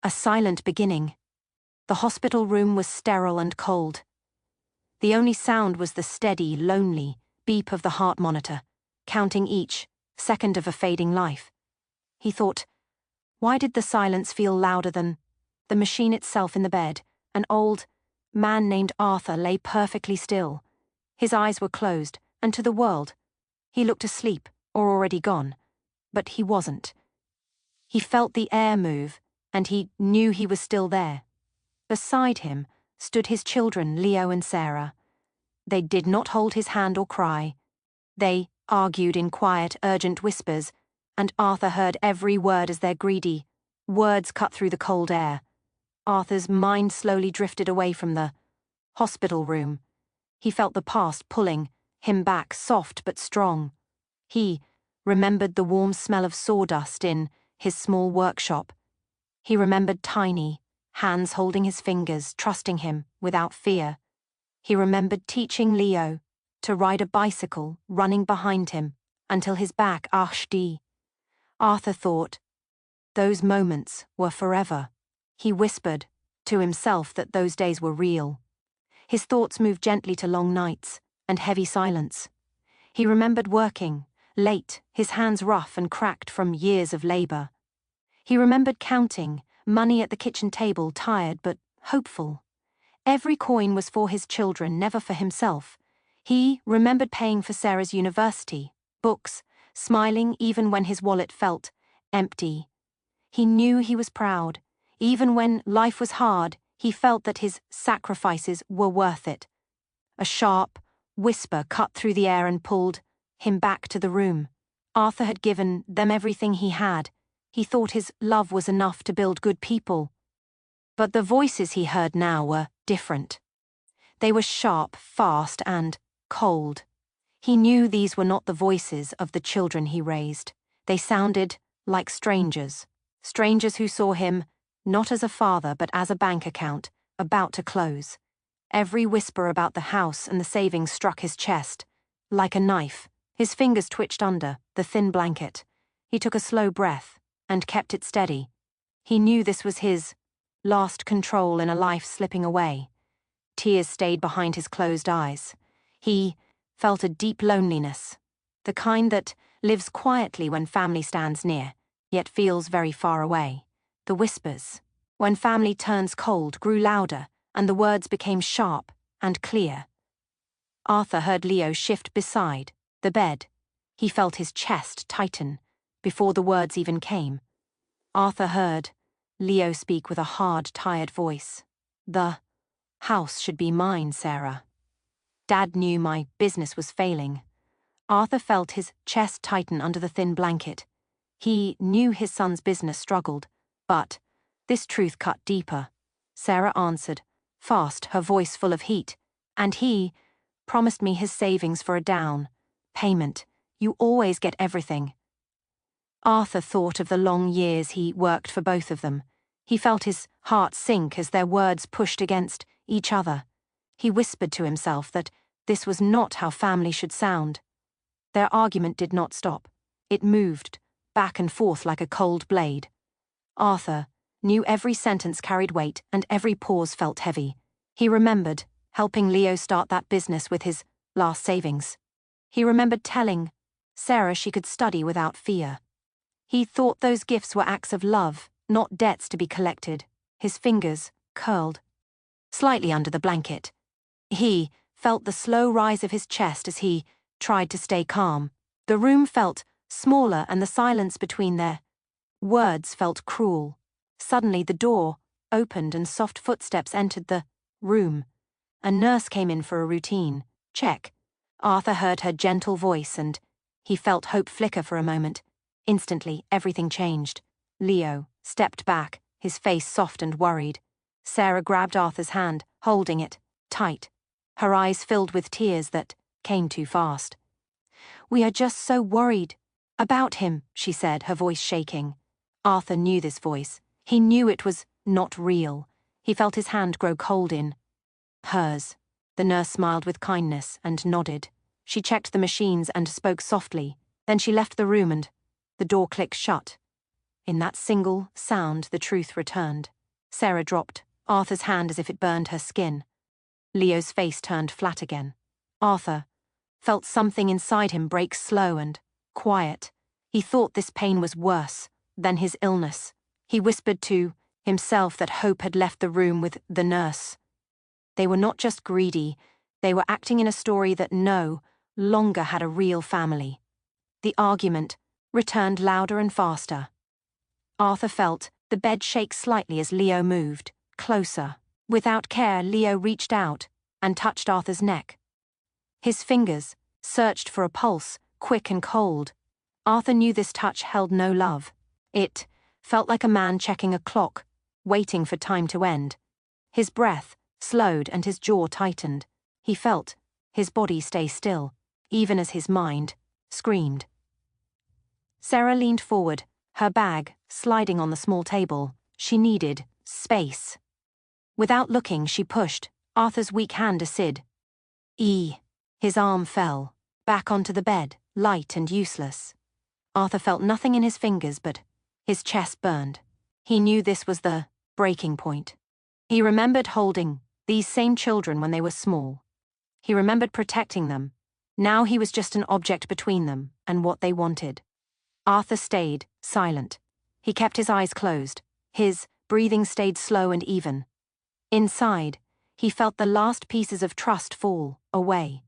A silent beginning. The hospital room was sterile and cold. The only sound was the steady, lonely beep of the heart monitor, counting each second of a fading life. He thought, why did the silence feel louder than the machine itself in the bed? An old man named Arthur lay perfectly still. His eyes were closed, and to the world, he looked asleep or already gone. But he wasn't. He felt the air move, and he knew he was still there. Beside him stood his children, Leo and Sarah. They did not hold his hand or cry. They argued in quiet, urgent whispers, and Arthur heard every word as their greedy words cut through the cold air. Arthur's mind slowly drifted away from the hospital room. He felt the past pulling him back, soft but strong. He remembered the warm smell of sawdust in his small workshop. He remembered tiny hands holding his fingers, trusting him without fear. He remembered teaching Leo to ride a bicycle, running behind him until his back ached. Arthur thought those moments were forever. He whispered to himself that those days were real. His thoughts moved gently to long nights and heavy silence. He remembered working late, his hands rough and cracked from years of labor. He remembered counting money at the kitchen table, tired but hopeful. Every coin was for his children, never for himself. He remembered paying for Sarah's university, books, smiling even when his wallet felt empty. He knew he was proud. Even when life was hard, he felt that his sacrifices were worth it. A sharp whisper cut through the air and pulled him back to the room. Arthur had given them everything he had. He thought his love was enough to build good people. But the voices he heard now were different. They were sharp, fast, and cold. He knew these were not the voices of the children he raised. They sounded like strangers. Strangers who saw him not as a father but as a bank account about to close. Every whisper about the house and the savings struck his chest like a knife. His fingers twitched under the thin blanket. He took a slow breath and kept it steady. He knew this was his last control in a life slipping away. Tears stayed behind his closed eyes. He felt a deep loneliness, the kind that lives quietly when family stands near, yet feels very far away. The whispers, when family turns cold, grew louder, and the words became sharp and clear. Arthur heard Leo shift beside the bed. He felt his chest tighten before the words even came. Arthur heard Leo speak with a hard, tired voice. The house should be mine, Sarah. Dad knew my business was failing. Arthur felt his chest tighten under the thin blanket. He knew his son's business struggled, but this truth cut deeper. Sarah answered, fast, her voice full of heat. And he promised me his savings for a down payment. You always get everything. Arthur thought of the long years he worked for both of them. He felt his heart sink as their words pushed against each other. He whispered to himself that this was not how family should sound. Their argument did not stop. It moved back and forth like a cold blade. Arthur knew every sentence carried weight and every pause felt heavy. He remembered helping Leo start that business with his last savings. He remembered telling Sarah she could study without fear. He thought those gifts were acts of love, not debts to be collected. His fingers curled slightly under the blanket. He felt the slow rise of his chest as he tried to stay calm. The room felt smaller and the silence between their words felt cruel. Suddenly the door opened and soft footsteps entered the room. A nurse came in for a routine check. Arthur heard her gentle voice and he felt hope flicker for a moment. Instantly, everything changed. Leo stepped back, his face soft and worried. Sarah grabbed Arthur's hand, holding it tight. Her eyes filled with tears that came too fast. "We are just so worried about him," she said, her voice shaking. Arthur knew this voice. He knew it was not real. He felt his hand grow cold in hers. The nurse smiled with kindness and nodded. She checked the machines and spoke softly. Then she left the room and the door clicked shut. In that single sound, the truth returned. Sarah dropped Arthur's hand as if it burned her skin. Leo's face turned flat again. Arthur felt something inside him break slow and quiet. He thought this pain was worse than his illness. He whispered to himself that Hope had left the room with the nurse. They were not just greedy, they were acting in a story that no longer had a real family. The argument returned louder and faster. Arthur felt the bed shake slightly as Leo moved closer. Without care, Leo reached out and touched Arthur's neck. His fingers searched for a pulse, quick and cold. Arthur knew this touch held no love. It felt like a man checking a clock, waiting for time to end. His breath slowed and his jaw tightened. He felt his body stay still, even as his mind screamed. Sarah leaned forward, her bag sliding on the small table. She needed space. Without looking, she pushed Arthur's weak hand aside. His arm fell, back onto the bed, light and useless. Arthur felt nothing in his fingers, but his chest burned. He knew this was the breaking point. He remembered holding these same children when they were small. He remembered protecting them. Now he was just an object between them and what they wanted. Arthur stayed silent. He kept his eyes closed. His breathing stayed slow and even. Inside, he felt the last pieces of trust fall away.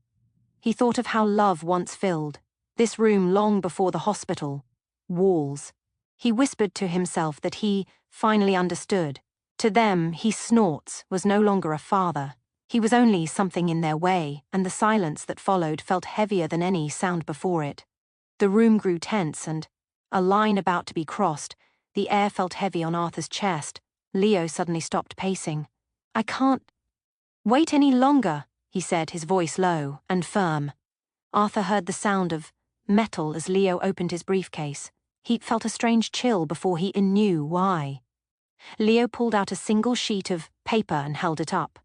He thought of how love once filled this room long before the hospital. Walls. He whispered to himself that he finally understood. To them, he snorts was no longer a father. He was only something in their way, and the silence that followed felt heavier than any sound before it. The room grew tense, and a line about to be crossed. The air felt heavy on Arthur's chest. Leo suddenly stopped pacing. "I can't wait any longer," he said, his voice low and firm. Arthur heard the sound of metal as Leo opened his briefcase. He felt a strange chill before he knew why. Leo pulled out a single sheet of paper and held it up.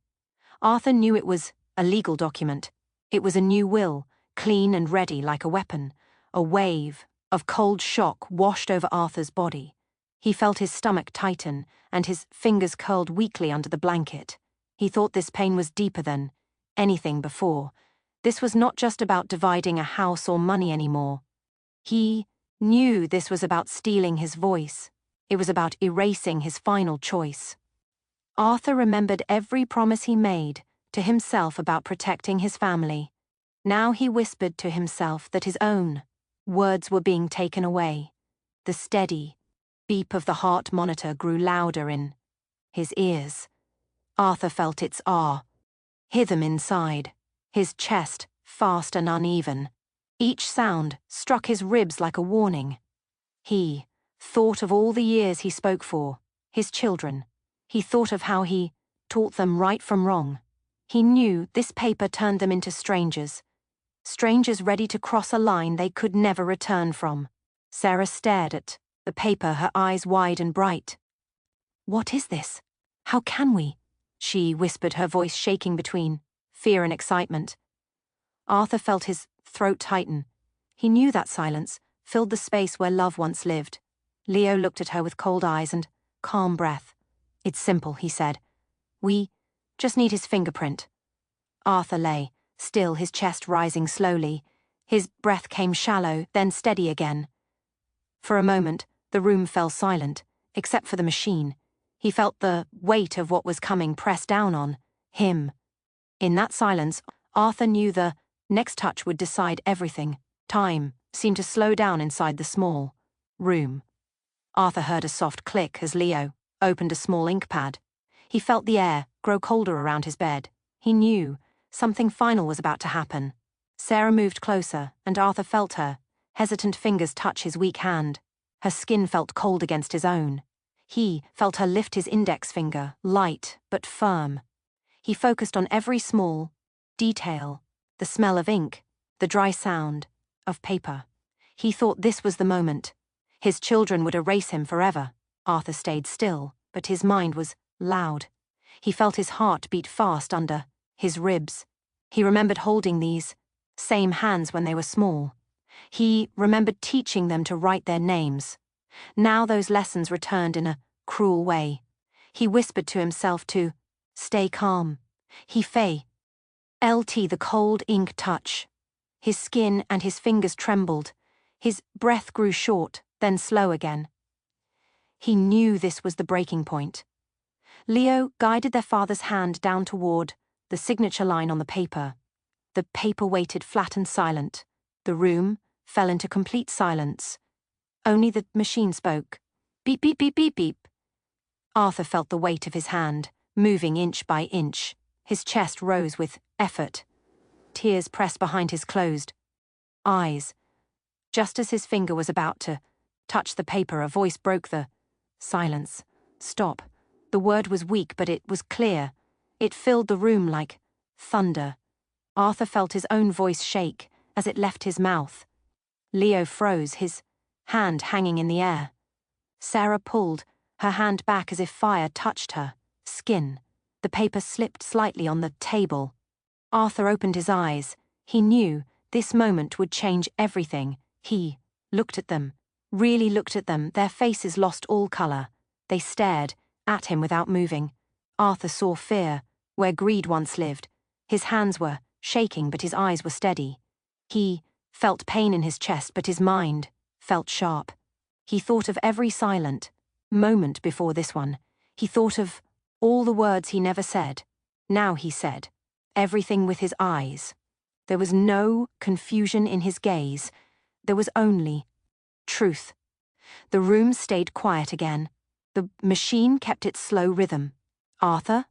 Arthur knew it was a legal document. It was a new will, clean and ready like a weapon. A wave of cold shock washed over Arthur's body. He felt his stomach tighten, and his fingers curled weakly under the blanket. He thought this pain was deeper than anything before. This was not just about dividing a house or money anymore. He knew this was about stealing his voice. It was about erasing his final choice. Arthur remembered every promise he made to himself about protecting his family. Now he whispered to himself that his own words were being taken away. The steady beep of the heart monitor grew louder in his ears. Arthur felt its rhythm inside, his chest fast and uneven. Each sound struck his ribs like a warning. He thought of all the years he spoke for, his children. He thought of how he taught them right from wrong. He knew this paper turned them into strangers. Strangers ready to cross a line they could never return from. Sarah stared at the paper, her eyes wide and bright. "What is this? How can we?" she whispered, her voice shaking between fear and excitement. Arthur felt his throat tighten. He knew that silence filled the space where love once lived. Leo looked at her with cold eyes and calm breath. "It's simple," he said. "We just need his fingerprint." Arthur lay still, his chest rising slowly. His breath came shallow, then steady again. For a moment, the room fell silent, except for the machine. He felt the weight of what was coming press down on him. In that silence, Arthur knew the next touch would decide everything. Time seemed to slow down inside the small room. Arthur heard a soft click as Leo opened a small ink pad. He felt the air grow colder around his bed. He knew something final was about to happen. Sarah moved closer, and Arthur felt her hesitant fingers touch his weak hand. Her skin felt cold against his own. He felt her lift his index finger, light but firm. He focused on every small detail, the smell of ink, the dry sound of paper. He thought this was the moment. His children would erase him forever. Arthur stayed still, but his mind was loud. He felt his heart beat fast under his ribs. He remembered holding these same hands when they were small. He remembered teaching them to write their names. Now those lessons returned in a cruel way. He whispered to himself to stay calm. He fey. LT the cold ink touch. His skin and his fingers trembled. His breath grew short, then slow again. He knew this was the breaking point. Leo guided their father's hand down toward the signature line on the paper. The paper waited flat and silent. The room fell into complete silence. Only the machine spoke. Beep, beep, beep, beep, beep. Arthur felt the weight of his hand, moving inch by inch. His chest rose with effort. Tears pressed behind his closed eyes. Just as his finger was about to touch the paper, a voice broke the silence. Stop. The word was weak, but it was clear. It filled the room like thunder. Arthur felt his own voice shake as it left his mouth. Leo froze, his hand hanging in the air. Sarah pulled her hand back as if fire touched her skin. The paper slipped slightly on the table. Arthur opened his eyes. He knew this moment would change everything. He looked at them, really looked at them. Their faces lost all color. They stared at him without moving. Arthur saw fear where greed once lived. His hands were shaking, but his eyes were steady. He felt pain in his chest, but his mind felt sharp. He thought of every silent moment before this one. He thought of all the words he never said. Now he said everything with his eyes. There was no confusion in his gaze. There was only truth. The room stayed quiet again. The machine kept its slow rhythm. Arthur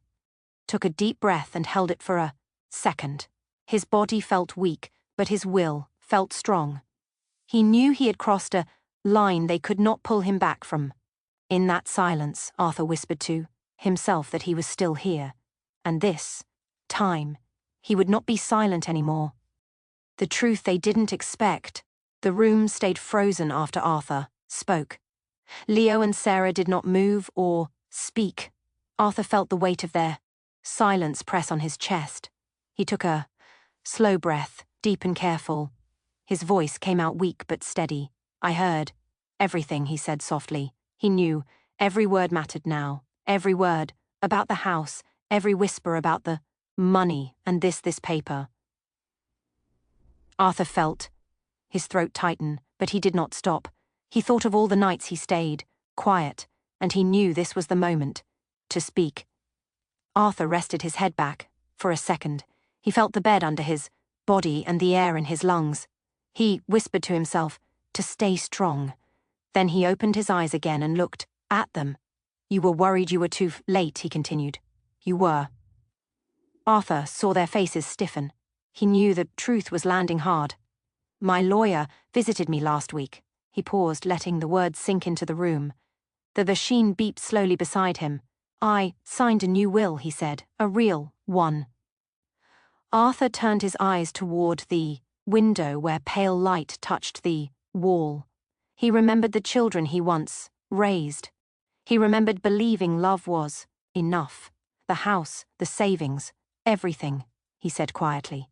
took a deep breath and held it for a second. His body felt weak, but his will felt strong. He knew he had crossed a line they could not pull him back from. In that silence, Arthur whispered to himself that he was still here. And this time, he would not be silent anymore. The truth they didn't expect. The room stayed frozen after Arthur spoke. Leo and Sarah did not move or speak. Arthur felt the weight of their silence press on his chest. He took a slow breath, deep and careful. His voice came out weak but steady. I heard everything, he said softly. He knew every word mattered now. Every word about the house, every whisper about the money and this paper. Arthur felt his throat tighten, but he did not stop. He thought of all the nights he stayed, quiet, and he knew this was the moment to speak. Arthur rested his head back for a second. He felt the bed under his body and the air in his lungs. He whispered to himself to stay strong. Then he opened his eyes again and looked at them. You were worried you were too late, he continued. You were. Arthur saw their faces stiffen. He knew the truth was landing hard. My lawyer visited me last week. He paused, letting the words sink into the room. The machine beeped slowly beside him. I signed a new will, he said, a real one. Arthur turned his eyes toward the window where pale light touched the wall. He remembered the children he once raised. He remembered believing love was enough. The house, the savings, everything, he said quietly.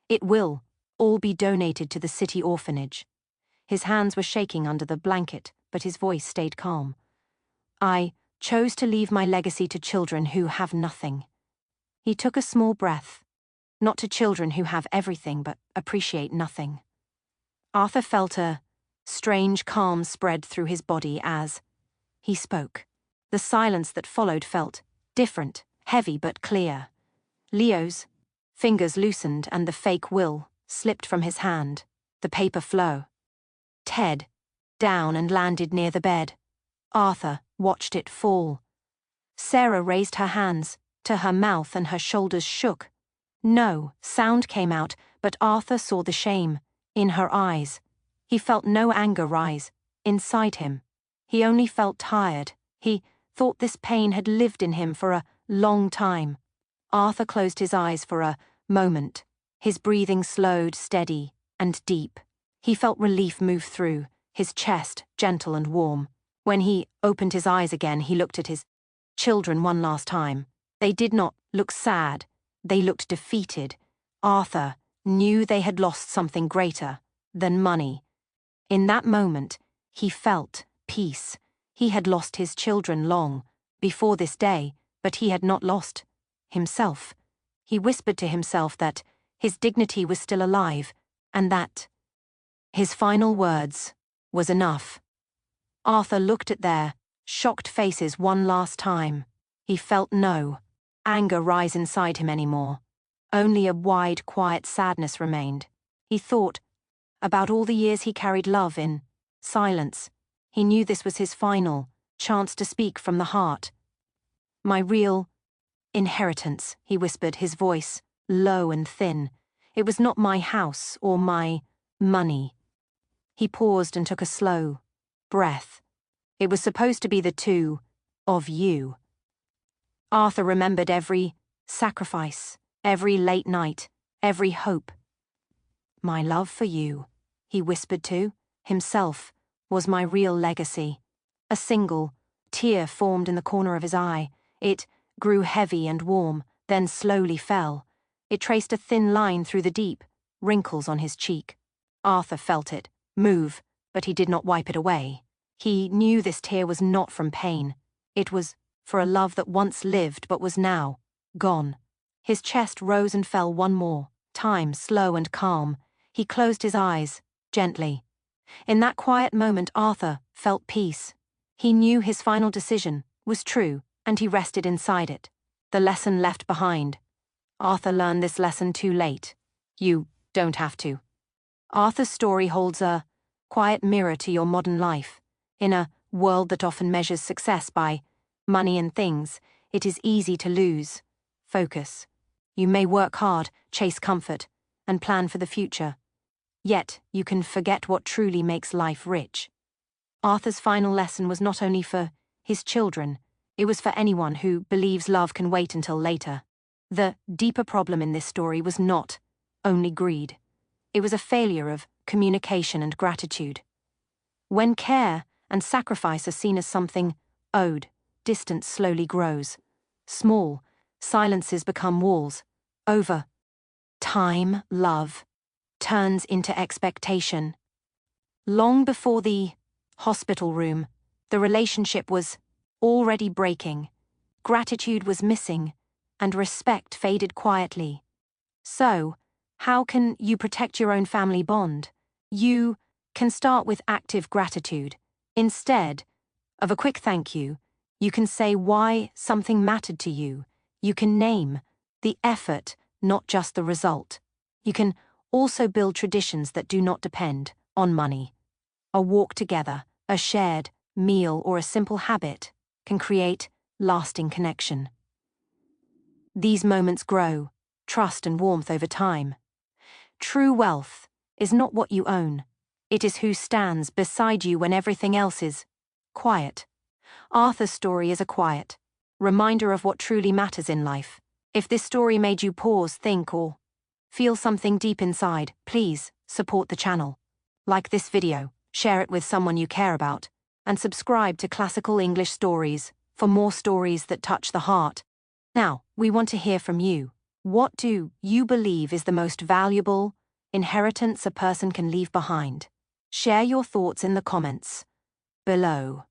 It will all be donated to the city orphanage. His hands were shaking under the blanket, but his voice stayed calm. I chose to leave my legacy to children who have nothing. He took a small breath. Not to children who have everything but appreciate nothing. Arthur felt a strange calm spread through his body as he spoke. The silence that followed felt different, heavy but clear. Leo's fingers loosened and the fake will slipped from his hand. The paper flow. Ted down and landed near the bed. Arthur watched it fall. Sarah raised her hands to her mouth and her shoulders shook. No sound came out, but Arthur saw the shame in her eyes. He felt no anger rise inside him. He only felt tired. He thought this pain had lived in him for a long time. Arthur closed his eyes for a moment. His breathing slowed, steady, and deep. He felt relief move through, his chest gentle and warm. When he opened his eyes again, he looked at his children one last time. They did not look sad. They looked defeated. Arthur knew they had lost something greater than money. In that moment, he felt peace. He had lost his children long before this day, but he had not lost himself. He whispered to himself that his dignity was still alive, and that his final words was enough. Arthur looked at their shocked faces one last time. He felt no anger rise inside him anymore. Only a wide, quiet sadness remained. He thought about all the years he carried love in silence. He knew this was his final chance to speak from the heart. My real inheritance, he whispered, his voice low and thin. It was not my house or my money. He paused and took a slow breath. It was supposed to be the two of you. Arthur remembered every sacrifice, every late night, every hope. My love for you, he whispered to himself, was my real legacy. A single tear formed in the corner of his eye. It grew heavy and warm, then slowly fell. It traced a thin line through the deep wrinkles on his cheek. Arthur felt it move, but he did not wipe it away. He knew this tear was not from pain. It was for a love that once lived but was now gone. His chest rose and fell one more time, slow and calm. He closed his eyes, gently. In that quiet moment, Arthur felt peace. He knew his final decision was true, and he rested inside it. The lesson left behind. Arthur learned this lesson too late. You don't have to. Arthur's story holds a quiet mirror to your modern life. In a world that often measures success by money and things, it is easy to lose focus. You may work hard, chase comfort, and plan for the future. Yet you can forget what truly makes life rich. Arthur's final lesson was not only for his children, it was for anyone who believes love can wait until later. The deeper problem in this story was not only greed. It was a failure of communication and gratitude. When care and sacrifice are seen as something owed, distance slowly grows. Small silences become walls. Over time, love turns into expectation. Long before the hospital room, the relationship was already breaking. Gratitude was missing, and respect faded quietly. So, how can you protect your own family bond? You can start with active gratitude. Instead of a quick thank you, you can say why something mattered to you. You can name the effort, not just the result. You can also build traditions that do not depend on money. A walk together, a shared meal, or a simple habit can create lasting connection. These moments grow trust and warmth over time. True wealth is not what you own. It is who stands beside you when everything else is quiet. Arthur's story is a quiet reminder of what truly matters in life. If this story made you pause, think, or feel something deep inside, please support the channel. Like this video, share it with someone you care about, and subscribe to Classical English Stories for more stories that touch the heart. Now, we want to hear from you. What do you believe is the most valuable inheritance a person can leave behind? Share your thoughts in the comments below.